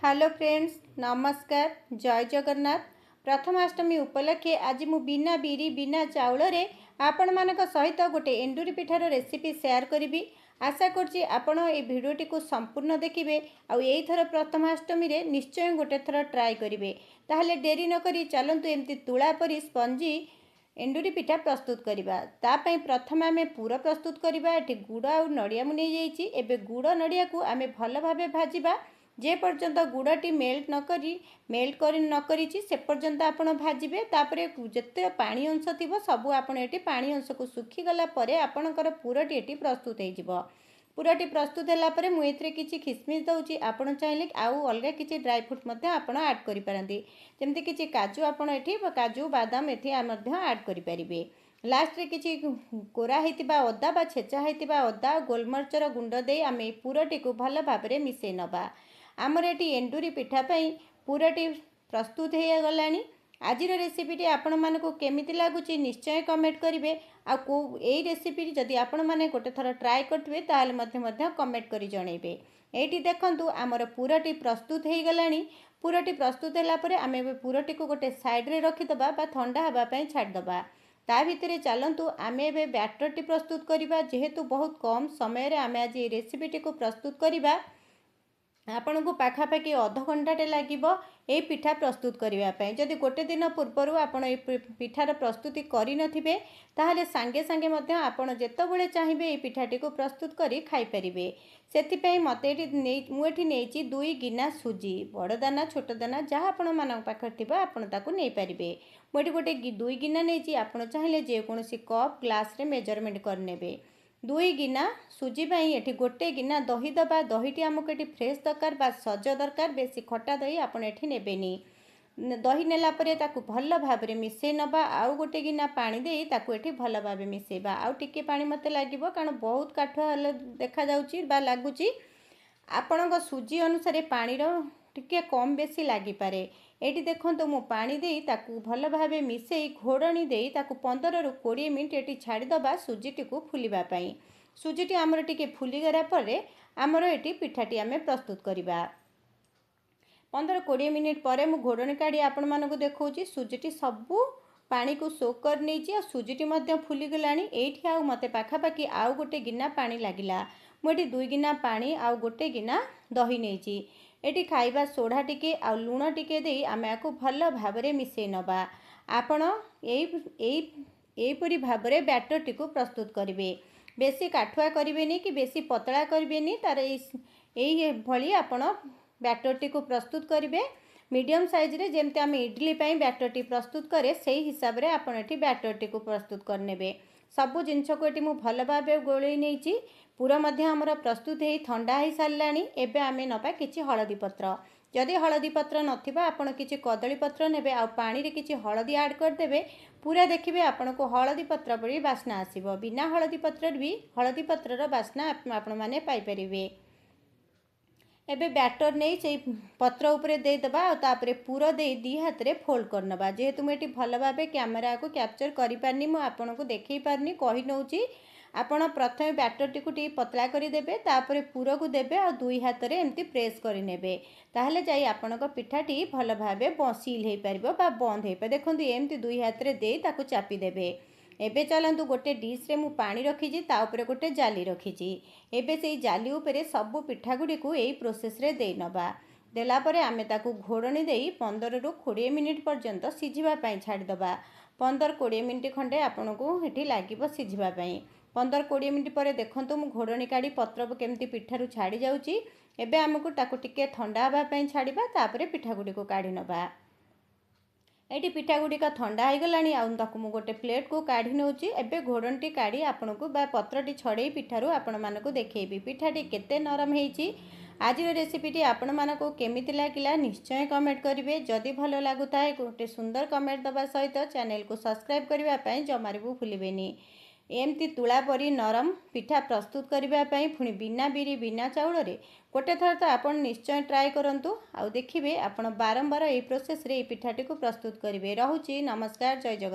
Hello friends, नमस्कार। जय जगन्नाथ। प्रथमाष्टमी उपलक्षे आज मु बिना बिरी बिना चाउल रे आपण मानक सहित गोटे एंडुरी पिठार रेसिपी शेयर करी। आशा करछि आपण ए भिडियोटी को संपूर्ण देखिबे आ एई थर प्रथमाष्टमी रे निश्चय गोटे थर ट्राई करिवे। ताहले डेरी न करी चलंतु एमती तुळा परी स्पंजी एंडुरी पिठा प्रस्तुत करवा। तापई प्रथम आम पूर प्रस्तुत करवा। एटी गुड़ आ नड़िया मु नहीं जाइछि। एबे गुड़ नड़िया को आम भल भाबे भाजिबा। जे पर्यंत गुड़ाटी मेल्ट न करिछि से पर्यंत आपण भाजिबे। तापरे जते पानी अंश थिबो सबु आपण एटी पानी अंश को सुखी गला परे आपणकर पूरटी एटी प्रस्तुत हो जिवो। पूराटी प्रस्तुत होला परे मु एथरे किछि खिसमिस दउछि। आपण चाहिले आउ अलगा किछि ड्राई फ्रूट मध्ये आपण ऐड करि पारंती। जेमति किछि काजू आपण एठी काजू बादाम एथि मध्ये ऐड करि परिबे। लास्ट रे किछि कोरा हेतिबा अदा बा छेचा हेतिबा अदा गोलमरचर गुंड दे आमे पूराटी को भल भाबरे मिसै नबा। आमर एटी एंडुरी पिठा पई पूराटी प्रस्तुत हो गलानी। आज रेसिपीटी आपण मानक केमिति लागुची निश्चय कमेंट करेंगे। आ को एई रेसिपी जदि आपण माने गोटे थर ट्राई करथिबे ताहले मध्य कमेंट करी जणैबे। एटी देखंतु आमर पूराटी प्रस्तुत हो गलानी। पूराटी प्रस्तुत होला परे आमे पूराटी को गोटे साइड रे रखि दबा बा ठंडा हबा पई छाड़ दबा। ता भितरे चलंतु आमे एबे बैटरटी प्रस्तुत करिबा। जेहेतु बहुत कम समय रे आमे आज ए रेसिपीटी को प्रस्तुत करिबा। आपण को पाखापाखि अध घंटाटे लगिबो ए पिठा प्रस्तुत करने। जदि गोटे दिन पूर्व आपण ए पिठार प्रस्तुति करि नथिबे ताहले सांगे सांगे मध्य आपण जेतेबेले चाहिबे ए पिठाटी को प्रस्तुत करी खाई परिबे। सेथिपई मते एठी मु एठी नेछि 2 गिना सुजी। बड़ दाना छोट दाना जहाँ आपण मान पाखर थिबा आपण ताकू नै परिबे। मु एठी गोटे 2 गिना नेछि। आपण चाहिले जे कोनोसी कप ग्लास रे मेजरमेंट कर नेबे। 2 गिना सुजी पाई एठी गोटे गिना दही दबा। दहीटी आमको एठी फ्रेश दरकार बा सज दरकार। बेसी खटा दही आपण एठी नेबेनी। दही नेला परे ताकू भल भाबरे मिसै नबा। आउ गोटे गिना पानी देई ताकू एठी भल भाबे मिसैबा। आउ टिके पानी मते लागिबो कारण बहुत काठुआ देखा जाउची बा लागुची। आपणक सुजी अनुसार पानी रो टिके कम बेसी लागी पारे। एटी देखंतु मु पानी देई ताकू भल भाबे मिसई घोड़नी देई ताकू 15 रु 20 मिनिट एटी छाड़ी दबा सुजीटी को फुलिबा पई। सुजीटी आमर टिके फुली गरा परे आमर एटी पिठाटी आमे प्रस्तुत करिबा। 15-20 मिनिट परे मु घोड़नी काढ़ी आपण मानकु देखौची। सुजीटी सबु पानी को सोक कर नेची। सुजीटी मध्य फुली गलानी। एठी आउ मते पाखापाखि आउ गोटे गिना पानी लागिला। मु एठी 2 गिना पानी आउ गोटे गिना दही नेची। एटी खाइबा सोडा टिके आ लुण टिके देई आमे आकु भल भाबरे मिसै नबा। आपण एपरी भाबरे बैटरटी को प्रस्तुत करिवे। बेसी काठुआ करिवेनी कि बेसी पतला करिवेनी। तार एई भली आपण बैटरटी को प्रस्तुत करिवे। मीडियम साइज रे जेमते आमे इडली पई बैटरटी प्रस्तुत करे सेही हिसाब रे आपण एठी बैटरटी को प्रस्तुत करनेबे। सबु जिनस को एठी मु भल भाबे गोळई नेची। पूरा मध्य आमर प्रस्तुत हेई ठंडा हेई सारलानी। एबे आमे नबा किछि हळदी पत्र। जदि हळदी पत्र नथिबा आपण किछि कदली पत्र नेबे आ पानी रे किछि हळदी ऐड कर देबे। पूरा देखिबे आपण को हळदी पत्र परी बास्ना आसीबो। बिना हळदी पत्र भी हळदी पत्र रो बास्ना आपण माने पाई परिबे। एबे बैटर नहीं से पत्र उपरे दे दबा आ तापरे पूरा दे दी हाथ रे फोल्ड कर नबा। जेहेतु मुझे भल भाबे कैमरा को कैप्चर करि पारनी मु आपन को देखै पारनी कहि नउची। आपण प्रथमे बैटरटी को टी पतला करि देबे। तापरे पूरा को देबे आ दुई हाथ रे एम्ति प्रेस करि नेबे। ताहले जाई आपण को पिठाटी भल भाबे सील हे परिबो बा बंद हे पे। देखंतु एम्ति दुई हाथ रे दे ताकू चापी देबे। एबे चलंतु गोटे डिश रे मु पानी रखिजी। ता उपरे गोटे जाली रखिजी। एबे सेई जाली उपरे सबु पिठा गुडी को एई प्रोसेस रे दे नबा। देला परे आमे ताकू घोड़नी देई 15 रु 20 मिनिट पर्यंत सिझिबा पई छाड़ी दबा। 15-20 मिनिट खंडे आपण को हेठी लागिबो सिझिबा पई। 15-20 मिनिट परे देखंतु मु घोड़नी काढी पत्र केमती पिठारु छाड़ी जाउची। एबे हमकु ताकू टिके ठंडा हबा पई छाड़ीबा। तापरे पिठा गुडी को काढी नबा। एटी पिठा गुड़िका ठंडा हो गलानी। आउ ताकू मु गोटे प्लेट को काढ़ी नउची। एबे घोड़नटी काढ़ी आपण को बा पत्रटी छड़े पिठारु आपण मानकु देखैबी पिठाटी केते नरम हेची। आज रेसिपीटी आपण मानकु केमिति लागिला निश्चय कमेंट करिवे। जदि भलो लागुताय गोटे सुंदर कमेंट दबा सहित चैनल को सब्सक्राइब करिवा पई जमारे भी भूलिबेनी। एमती तुला परी नरम पिठा प्रस्तुत करिवा पई पुणी बिना बिरी बिना चाउल रे गोटे थर तो आपण निश्चय ट्राई करंतु। आउ देखिबे आपण बारंबार ए प्रोसेस रे ए पिठाटी को प्रस्तुत करिवे। रहुची नमस्कार। जय जगन्नाथ।